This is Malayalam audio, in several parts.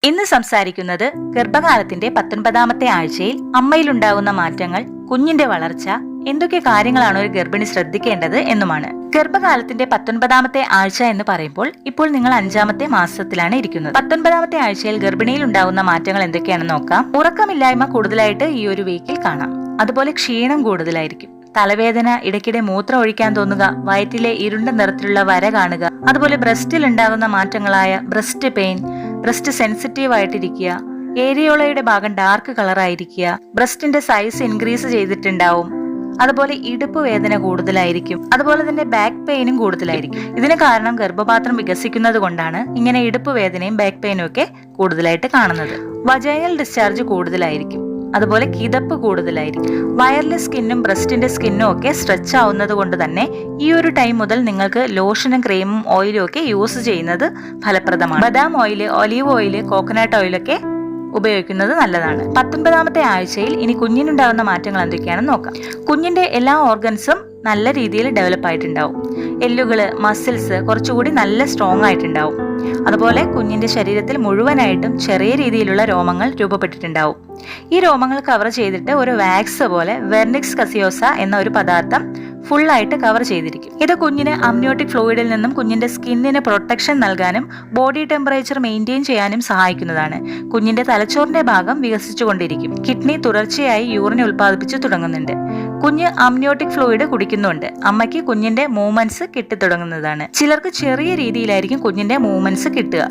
ഇന്ന് സംസാരിക്കുന്നത് ഗർഭകാലത്തിന്റെ 19ാമത്തെ ആഴ്ചയിൽ അമ്മയിലുണ്ടാകുന്ന മാറ്റങ്ങൾ, കുഞ്ഞിന്റെ വളർച്ച, എന്തൊക്കെ കാര്യങ്ങളാണ് ഒരു ഗർഭിണി ശ്രദ്ധിക്കേണ്ടത് എന്നുമാണ്. ഗർഭകാലത്തിന്റെ 19ാമത്തെ ആഴ്ച എന്ന് പറയുമ്പോൾ ഇപ്പോൾ നിങ്ങൾ 5ാമത്തെ മാസത്തിലാണ് ഇരിക്കുന്നത്. 19ാമത്തെ ആഴ്ചയിൽ ഗർഭിണിയിൽ ഉണ്ടാകുന്ന മാറ്റങ്ങൾ എന്തൊക്കെയാണെന്ന് നോക്കാം. ഉറക്കമില്ലായ്മ കൂടുതലായിട്ട് ഈ ഒരു വീക്കിൽ കാണാം. അതുപോലെ ക്ഷീണം കൂടുതലായിരിക്കും. തലവേദന, ഇടയ്ക്കിടെ മൂത്രം ഒഴിക്കാൻ തോന്നുക, വയറ്റിലെ ഇരുണ്ട നിറത്തിലുള്ള വര കാണുക, അതുപോലെ ബ്രസ്റ്റിൽ ഉണ്ടാകുന്ന മാറ്റങ്ങളായ ബ്രസ്റ്റ് പെയിൻ, ബ്രസ്റ്റ് സെൻസിറ്റീവ് ആയിട്ടിരിക്കുക, ഏരിയോളയുടെ ഭാഗം ഡാർക്ക് കളർ ആയിരിക്കുക, ബ്രസ്റ്റിന്റെ സൈസ് ഇൻക്രീസ് ചെയ്തിട്ടുണ്ടാവും, അതുപോലെ ഇടുപ്പ് വേദന കൂടുതലായിരിക്കും, അതുപോലെ തന്നെ ബാക്ക് പെയിനും കൂടുതലായിരിക്കും. ഇതിന് കാരണം ഗർഭപാത്രം വികസിക്കുന്നത് കൊണ്ടാണ് ഇങ്ങനെ ഇടുപ്പ് വേദനയും ബാക്ക് പെയിനും ഒക്കെ കൂടുതലായിട്ട് കാണുന്നത്. വജൈനൽ ഡിസ്ചാർജ് കൂടുതലായിരിക്കും, അതുപോലെ കിതപ്പ് കൂടുതലായിരിക്കും. വയറിലെ സ്കിന്നും ബ്രസ്റ്റിന്റെ സ്കിന്നും ഒക്കെ സ്ട്രെച്ച് ആവുന്നത് കൊണ്ട് തന്നെ ഈ ഒരു ടൈം മുതൽ നിങ്ങൾക്ക് ലോഷനും ക്രീമും ഓയിലും ഒക്കെ യൂസ് ചെയ്യുന്നത് ഫലപ്രദമാണ്. ബദാം ഓയിൽ, ഒലീവ് ഓയിൽ, കോക്കനട്ട് ഓയിലൊക്കെ ഉപയോഗിക്കുന്നത് നല്ലതാണ്. 19ാമത്തെ ആഴ്ചയിൽ ഇനി കുഞ്ഞിനുണ്ടാകുന്ന മാറ്റങ്ങൾ എന്തൊക്കെയാണെന്ന് നോക്കാം. കുഞ്ഞിന്റെ എല്ലാ ഓർഗൻസും നല്ല രീതിയിൽ ഡെവലപ്പ് ആയിട്ടുണ്ടാവും. എല്ലുകള്, മസിൽസ് കുറച്ചുകൂടി നല്ല സ്ട്രോങ് ആയിട്ടുണ്ടാവും. അതുപോലെ കുഞ്ഞിന്റെ ശരീരത്തിൽ മുഴുവനായിട്ടും ചെറിയ രീതിയിലുള്ള രോമങ്ങൾ രൂപപ്പെട്ടിട്ടുണ്ടാവും. ഈ രോമങ്ങൾ കവർ ചെയ്തിട്ട് ഒരു വാക്സ് പോലെ വെർണിക്സ് കസിയോസ എന്ന ഒരു പദാർത്ഥം ഫുള്ളായിട്ട് കവർ ചെയ്തിരിക്കും. ഇത് കുഞ്ഞിന് അമ്നിയോട്ടിക് ഫ്ലൂയിഡിൽ നിന്നും കുഞ്ഞിന്റെ സ്കിന്നിന് പ്രൊട്ടക്ഷൻ നൽകാനും ബോഡി ടെമ്പറേച്ചർ മെയിൻറ്റെയിൻ ചെയ്യാനും സഹായിക്കുന്നതാണ്. കുഞ്ഞിന്റെ തലച്ചോറിന്റെ ഭാഗം വികസിച്ചുകൊണ്ടിരിക്കും. കിഡ്നി തുടർച്ചയായി യൂറിൻ ഉൽപ്പാദിപ്പിച്ചു തുടങ്ങുന്നുണ്ട്. കുഞ്ഞ് അമ്നിയോട്ടിക് ഫ്ലൂയിഡ് കുടിക്കുന്നുണ്ട്. അമ്മയ്ക്ക് കുഞ്ഞിന്റെ മൂവ്മെന്റ്സ് കിട്ടിത്തുടങ്ങുന്നതാണ്. ചിലർക്ക് ചെറിയ രീതിയിലായിരിക്കും കുഞ്ഞിന്റെ മൂവ്മെന്റ്സ് കിട്ടുക.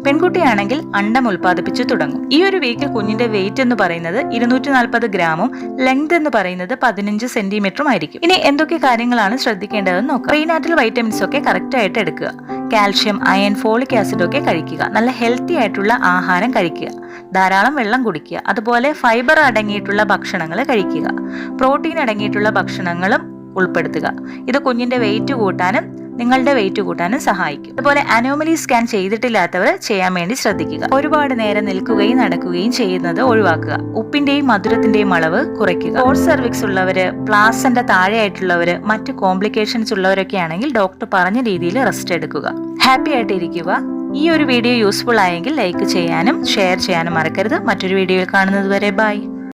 പെൺകുട്ടിയാണെങ്കിൽ അണ്ടം ഉൽപ്പാദിപ്പിച്ചു തുടങ്ങും. ഈ ഒരു വീക്കിൽ കുഞ്ഞിന്റെ വെയിറ്റ് എന്ന് പറയുന്നത് 240 ഗ്രാമും ലെങ്ത് എന്ന് പറയുന്നത് 15 സെന്റിമീറ്ററും ആയിരിക്കും. ഇനി എന്തൊക്കെ കാര്യങ്ങളാണ് ശ്രദ്ധിക്കേണ്ടതെന്ന് നോക്കാം. പ്രീനാറ്റൽ വൈറ്റമിൻസ് ഒക്കെ കറക്റ്റ് ആയിട്ട് എടുക്കുക. കാൽഷ്യം, അയൺ, ഫോളിക് ആസിഡ് ഒക്കെ കഴിക്കുക. നല്ല ഹെൽത്തി ആയിട്ടുള്ള ആഹാരം കഴിക്കുക. ധാരാളം വെള്ളം കുടിക്കുക. അതുപോലെ ഫൈബർ അടങ്ങിയിട്ടുള്ള ഭക്ഷണങ്ങൾ കഴിക്കുക. പ്രോട്ടീൻ അടങ്ങിയിട്ടുള്ള ഭക്ഷണങ്ങളും ഉൾപ്പെടുത്തുക. ഇത് കുഞ്ഞിന്റെ വെയിറ്റ് കൂട്ടാനും നിങ്ങളുടെ വെയിറ്റ് കൂട്ടാനും സഹായിക്കും. അതുപോലെ അനോമലി സ്കാൻ ചെയ്തിട്ടില്ലാത്തവർ ചെയ്യാൻ വേണ്ടി ശ്രദ്ധിക്കുക. ഒരുപാട് നേരം നിൽക്കുകയും നടക്കുകയും ചെയ്യുന്നത് ഒഴിവാക്കുക. ഉപ്പിന്റെയും മധുരത്തിന്റെയും അളവ് കുറയ്ക്കുക. പോർട്ട് സർവിക്സ് ഉള്ളവര്, പ്ലാസന്റെ താഴെയായിട്ടുള്ളവര്, മറ്റ് കോംപ്ലിക്കേഷൻസ് ഉള്ളവരൊക്കെ ആണെങ്കിൽ ഡോക്ടർ പറഞ്ഞ രീതിയിൽ റെസ്റ്റ് എടുക്കുക. ഹാപ്പി ആയിട്ട് ഇരിക്കുക. ഈ ഒരു വീഡിയോ യൂസ്ഫുൾ ആയെങ്കിൽ ലൈക്ക് ചെയ്യാനും ഷെയർ ചെയ്യാനും മറക്കരുത്. മറ്റൊരു വീഡിയോയിൽ കാണുന്നത് വരെ ബൈ.